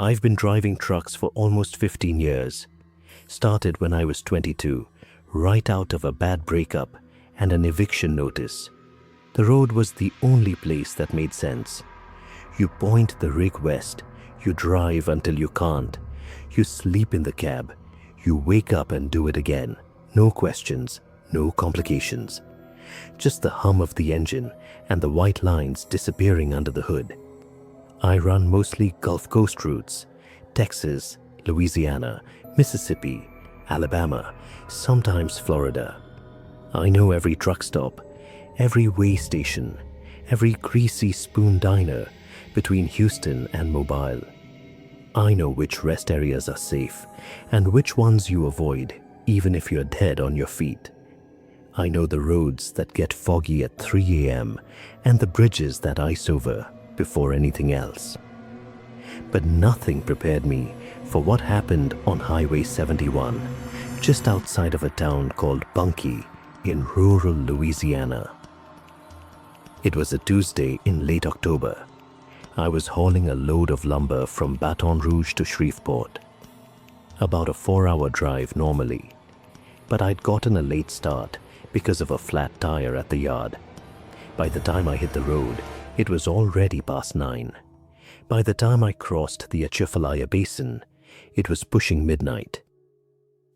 I've been driving trucks for almost 15 years. Started when I was 22, right out of a bad breakup and an eviction notice. The road was the only place that made sense. You point the rig west, you drive until you can't, you sleep in the cab, you wake up and do it again. No questions, no complications. Just the hum of the engine and the white lines disappearing under the hood. I run mostly Gulf Coast routes, Texas, Louisiana, Mississippi, Alabama, sometimes Florida. I know every truck stop, every way station, every greasy spoon diner between Houston and Mobile. I know which rest areas are safe and which ones you avoid even if you're dead on your feet. I know the roads that get foggy at 3 a.m. and the bridges that ice over before anything else. But nothing prepared me for what happened on Highway 71, just outside of a town called Bunkie in rural Louisiana. It was a Tuesday in late October. I was hauling a load of lumber from Baton Rouge to Shreveport. About a 4-hour drive normally, but I'd gotten a late start because of a flat tire at the yard. By the time I hit the road, it was already past 9. By the time I crossed the Atchafalaya Basin, it was pushing midnight.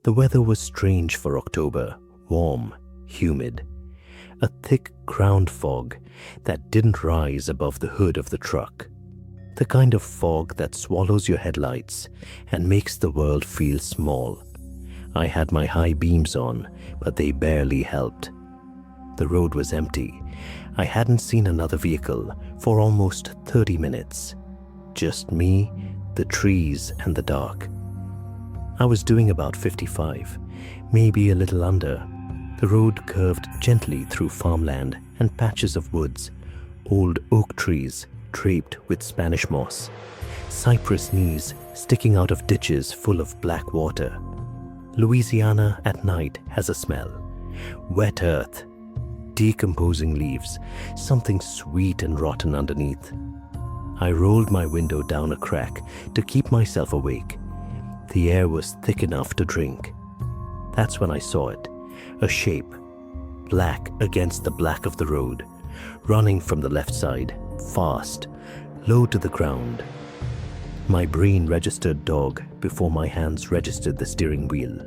The weather was strange for October, warm, humid. A thick ground fog that didn't rise above the hood of the truck. The kind of fog that swallows your headlights and makes the world feel small. I had my high beams on, but they barely helped. The road was empty. I hadn't seen another vehicle for almost 30 minutes. Just me, the trees, and the dark. I was doing about 55, maybe a little under. The road curved gently through farmland and patches of woods, old oak trees draped with Spanish moss, cypress knees sticking out of ditches full of black water. Louisiana at night has a smell. Wet earth, decomposing leaves, something sweet and rotten underneath. I rolled my window down a crack to keep myself awake. The air was thick enough to drink. That's when I saw it, a shape, black against the black of the road, running from the left side, fast, low to the ground. My brain registered dog before my hands registered the steering wheel.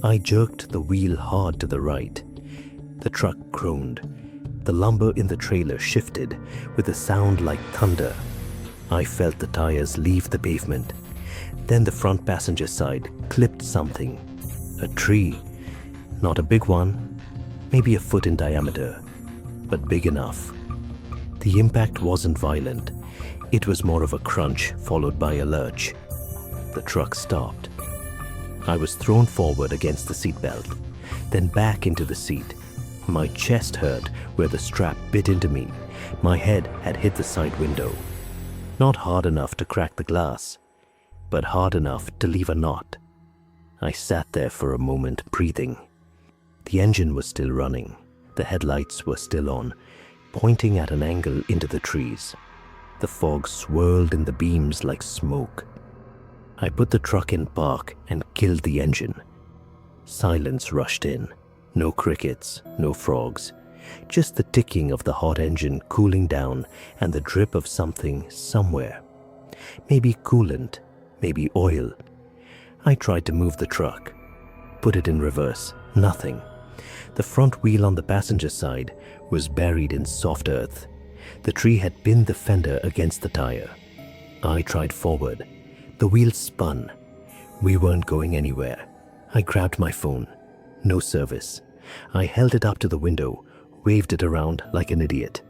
I jerked the wheel hard to the right. The truck groaned. The lumber in the trailer shifted with a sound like thunder. I felt the tires leave the pavement. Then the front passenger side clipped something. A tree. Not a big one, maybe a foot in diameter, but big enough. The impact wasn't violent. It was more of a crunch followed by a lurch. The truck stopped. I was thrown forward against the seatbelt, then back into the seat. My chest hurt where the strap bit into me. My head had hit the side window. Not hard enough to crack the glass, but hard enough to leave a knot. I sat there for a moment, breathing. The engine was still running. The headlights were still on, pointing at an angle into the trees. The fog swirled in the beams like smoke. I put the truck in park and killed the engine. Silence rushed in. No crickets, no frogs. Just the ticking of the hot engine cooling down and the drip of something somewhere. Maybe coolant, maybe oil. I tried to move the truck. Put it in reverse. Nothing. The front wheel on the passenger side was buried in soft earth. The tree had pinned the fender against the tire. I tried forward. The wheel spun. We weren't going anywhere. I grabbed my phone. No service. I held it up to the window, waved it around like an idiot.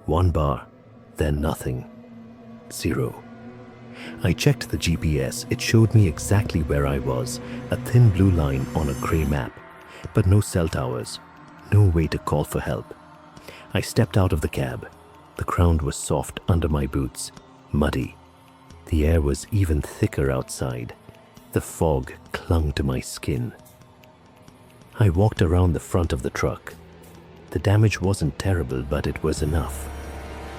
1 bar, then nothing. 0. I checked the GPS. It showed me exactly where I was, a thin blue line on a gray map, but no cell towers, no way to call for help. I stepped out of the cab. The ground was soft under my boots, muddy. The air was even thicker outside. The fog clung to my skin. I walked around the front of the truck. The damage wasn't terrible, but it was enough.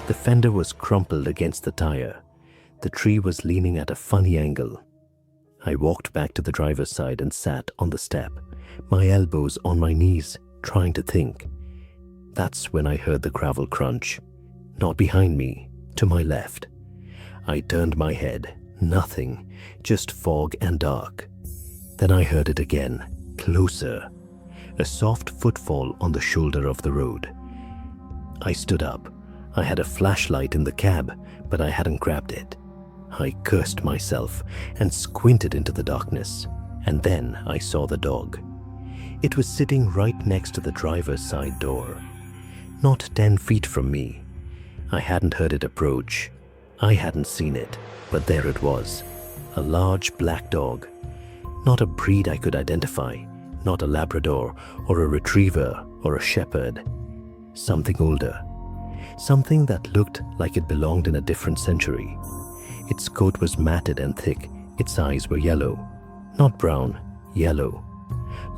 The fender was crumpled against the tire. The tree was leaning at a funny angle. I walked back to the driver's side and sat on the step, my elbows on my knees, trying to think. That's when I heard the gravel crunch. Not behind me, to my left. I turned my head. Nothing, just fog and dark. Then I heard it again, closer. A soft footfall on the shoulder of the road. I stood up. I had a flashlight in the cab, but I hadn't grabbed it. I cursed myself and squinted into the darkness, and then I saw the dog. It was sitting right next to the driver's side door, not 10 feet from me. I hadn't heard it approach. I hadn't seen it, but there it was, a large black dog. Not a breed I could identify, not a Labrador or a Retriever or a Shepherd. Something older, something that looked like it belonged in a different century. Its coat was matted and thick, its eyes were yellow, not brown, yellow,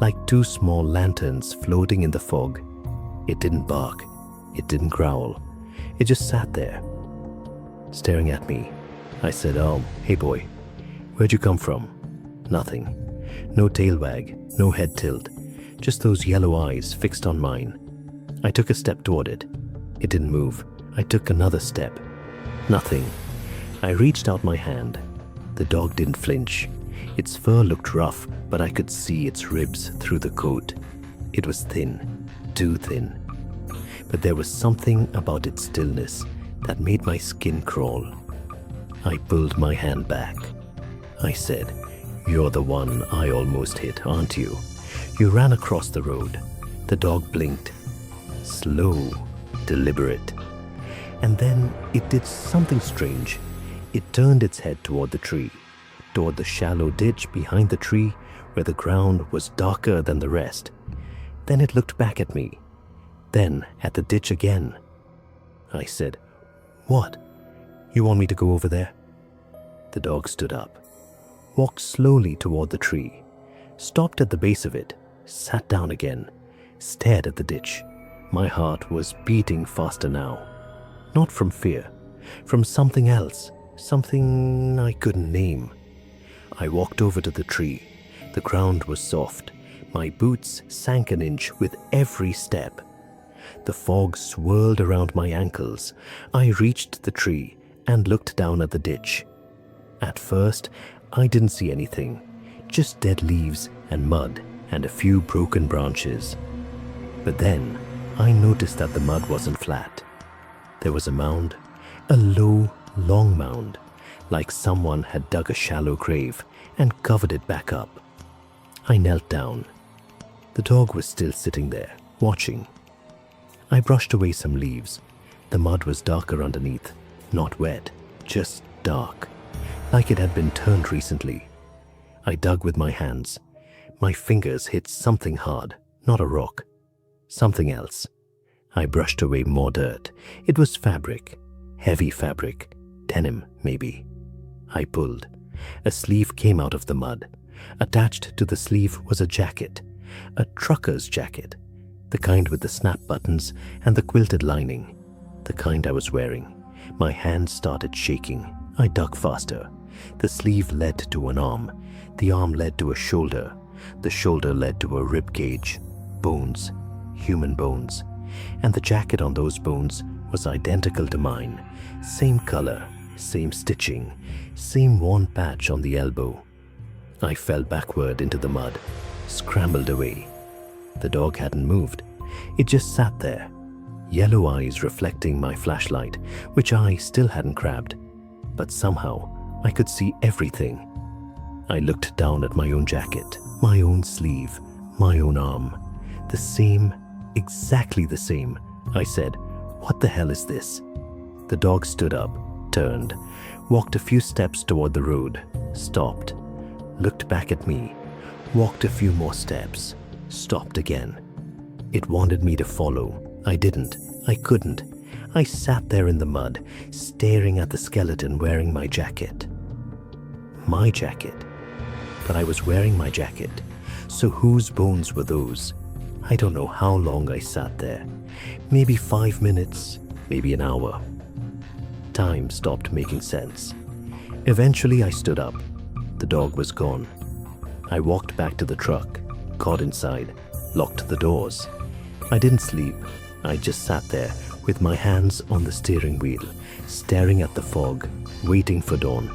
like two small lanterns floating in the fog. It didn't bark, it didn't growl, it just sat there, staring at me. I said, hey boy, where'd you come from? Nothing. No tail wag, no head tilt, just those yellow eyes fixed on mine. I took a step toward it. It didn't move. I took another step. Nothing. I reached out my hand. The dog didn't flinch. Its fur looked rough, but I could see its ribs through the coat. It was thin, too thin. But there was something about its stillness that made my skin crawl. I pulled my hand back. I said, "You're the one I almost hit, aren't you?" You ran across the road. The dog blinked. Slow, deliberate. And then it did something strange. It turned its head toward the tree, toward the shallow ditch behind the tree where the ground was darker than the rest. Then it looked back at me. Then at the ditch again. I said, "What? You want me to go over there?" The dog stood up, walked slowly toward the tree, stopped at the base of it, sat down again, stared at the ditch. My heart was beating faster now. Not from fear, from something else, something I couldn't name. I walked over to the tree. The ground was soft. My boots sank an inch with every step. The fog swirled around my ankles. I reached the tree and looked down at the ditch. At first, I didn't see anything, just dead leaves and mud and a few broken branches. But then, I noticed that the mud wasn't flat. There was a mound, a low, long mound, like someone had dug a shallow grave and covered it back up. I knelt down. The dog was still sitting there, watching. I brushed away some leaves. The mud was darker underneath, not wet, just dark, like it had been turned recently. I dug with my hands. My fingers hit something hard, not a rock, something else. I brushed away more dirt. It was fabric, heavy fabric, denim maybe. I pulled. A sleeve came out of the mud. Attached to the sleeve was a jacket, a trucker's jacket, the kind with the snap buttons and the quilted lining, the kind I was wearing. My hands started shaking. I dug faster. The sleeve led to an arm. The arm led to a shoulder. The shoulder led to a rib cage. Bones, human bones. And the jacket on those bones was identical to mine. Same color, same stitching, same worn patch on the elbow. I fell backward into the mud, scrambled away. The dog hadn't moved. It just sat there, yellow eyes reflecting my flashlight, which I still hadn't grabbed. But somehow, I could see everything. I looked down at my own jacket, my own sleeve, my own arm. The same, exactly the same. I said, "What the hell is this?" The dog stood up, turned, walked a few steps toward the road, stopped, looked back at me, walked a few more steps, stopped again. It wanted me to follow. I didn't. I couldn't. I sat there in the mud, staring at the skeleton wearing my jacket. My jacket. But I was wearing my jacket. So whose bones were those? I don't know how long I sat there. Maybe 5 minutes, maybe an hour. Time stopped making sense. Eventually, I stood up. The dog was gone. I walked back to the truck, got inside, locked the doors. I didn't sleep. I just sat there with my hands on the steering wheel, staring at the fog, waiting for dawn.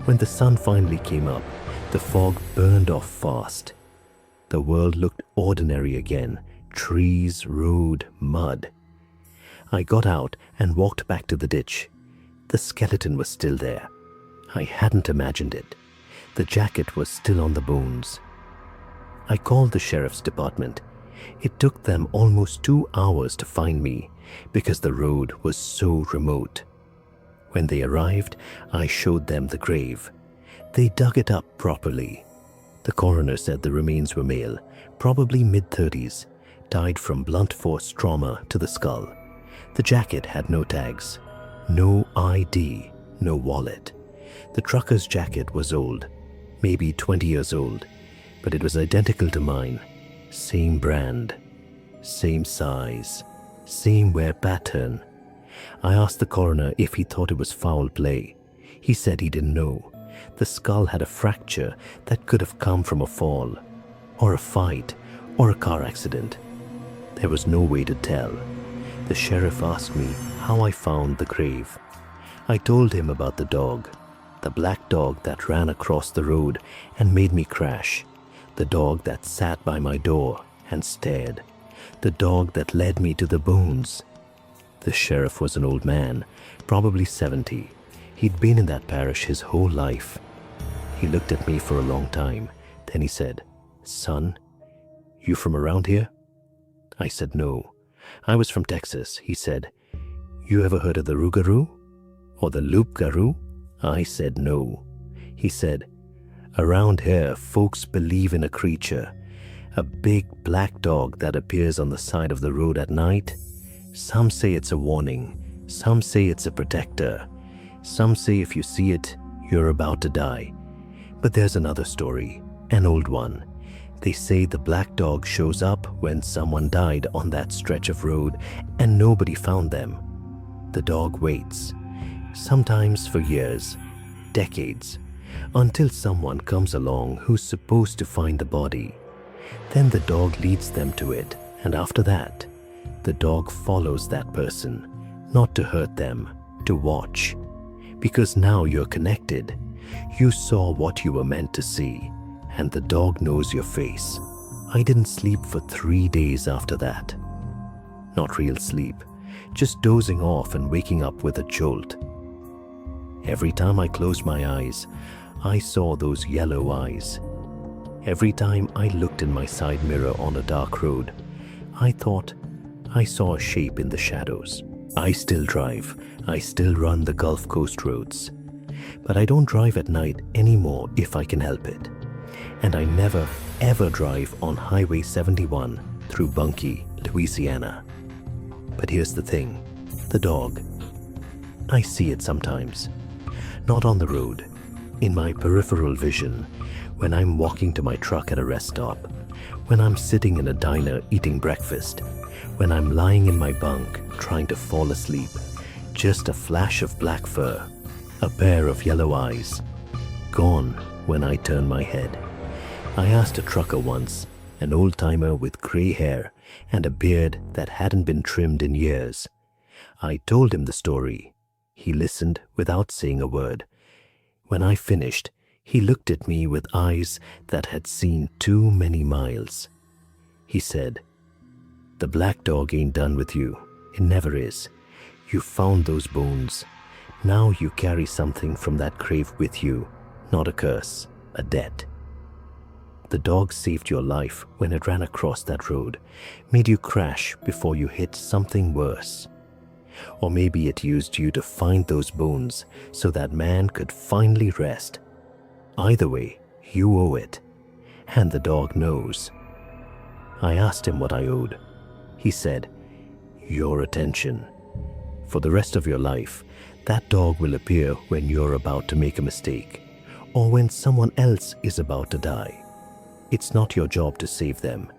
When the sun finally came up, the fog burned off fast. The world looked ordinary again. Trees, road, mud. I got out and walked back to the ditch. The skeleton was still there. I hadn't imagined it. The jacket was still on the bones. I called the sheriff's department. It took them almost 2 hours to find me because the road was so remote. When they arrived, I showed them the grave. They dug it up properly. The coroner said the remains were male, probably mid-30s, died from blunt force trauma to the skull. The jacket had no tags, no ID, no wallet. The trucker's jacket was old, maybe 20 years old, but it was identical to mine. Same brand, same size, same wear pattern. I asked the coroner if he thought it was foul play. He said he didn't know. The skull had a fracture that could have come from a fall, or a fight, or a car accident. There was no way to tell. The sheriff asked me how I found the grave. I told him about the dog, the black dog that ran across the road and made me crash, the dog that sat by my door and stared, the dog that led me to the bones. The sheriff was an old man, probably 70. He'd been in that parish his whole life. He looked at me for a long time. Then he said, "Son, you from around here?" I said no. I was from Texas. He said, "You ever heard of the Rougarou? Or the Loup-garou?" I said no. He said, "Around here, folks believe in a creature, a big black dog that appears on the side of the road at night. Some say it's a warning. Some say it's a protector. Some say if you see it, you're about to die. But there's another story, an old one. They say the black dog shows up when someone died on that stretch of road and nobody found them. The dog waits, sometimes for years, decades, until someone comes along who's supposed to find the body. Then the dog leads them to it, and after that, the dog follows that person, not to hurt them, to watch. Because now you're connected. You saw what you were meant to see, and the dog knows your face. I didn't sleep for 3 days after that. Not real sleep, just dozing off and waking up with a jolt. Every time I closed my eyes, I saw those yellow eyes. Every time I looked in my side mirror on a dark road, I thought I saw a shape in the shadows. I still drive. I still run the Gulf Coast roads. But I don't drive at night anymore if I can help it. And I never, ever drive on Highway 71 through Bunkie, Louisiana. But here's the thing, the dog. I see it sometimes. Not on the road, in my peripheral vision, when I'm walking to my truck at a rest stop, when I'm sitting in a diner eating breakfast, when I'm lying in my bunk trying to fall asleep. Just a flash of black fur, a pair of yellow eyes, gone when I turn my head. I asked a trucker once, an old-timer with gray hair and a beard that hadn't been trimmed in years. I told him the story. He listened without saying a word. When I finished, he looked at me with eyes that had seen too many miles. He said, "The black dog ain't done with you. It never is. You found those bones. Now you carry something from that grave with you, not a curse, a debt. The dog saved your life when it ran across that road, made you crash before you hit something worse. Or maybe it used you to find those bones so that man could finally rest. Either way, you owe it, and the dog knows." I asked him what I owed. He said, "Your attention. For the rest of your life, that dog will appear when you're about to make a mistake, or when someone else is about to die. It's not your job to save them.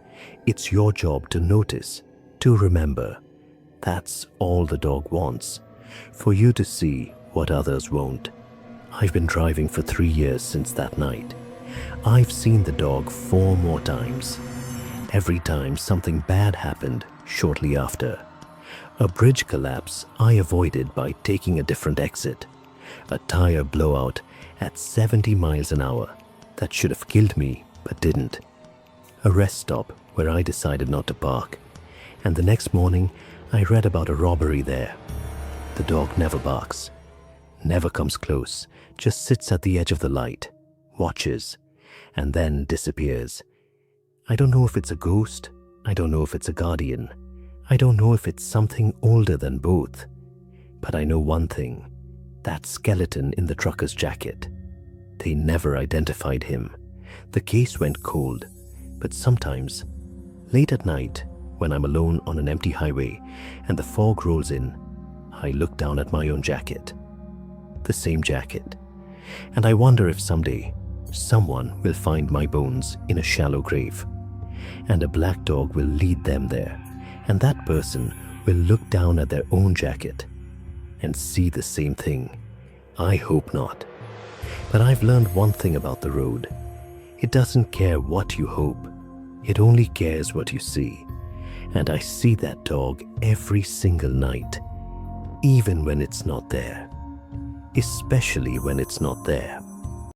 It's your job to notice, to remember. That's all the dog wants, for you to see what others won't. I've been driving for 3 years since that night. I've seen the dog 4 more times. Every time something bad happened shortly after. A bridge collapse I avoided by taking a different exit. A tire blowout at 70 miles an hour that should have killed me but didn't. A rest stop where I decided not to park. And the next morning, I read about a robbery there. The dog never barks, never comes close, just sits at the edge of the light, watches, and then disappears. I don't know if it's a ghost. I don't know if it's a guardian. I don't know if it's something older than both. But I know one thing. That skeleton in the trucker's jacket. They never identified him. The case went cold. But sometimes, late at night, when I'm alone on an empty highway and the fog rolls in, I look down at my own jacket. The same jacket. And I wonder if someday, someone will find my bones in a shallow grave. And a black dog will lead them there. And that person will look down at their own jacket and see the same thing. I hope not. But I've learned one thing about the road. It doesn't care what you hope. It only cares what you see. And I see that dog every single night, even when it's not there. Especially when it's not there.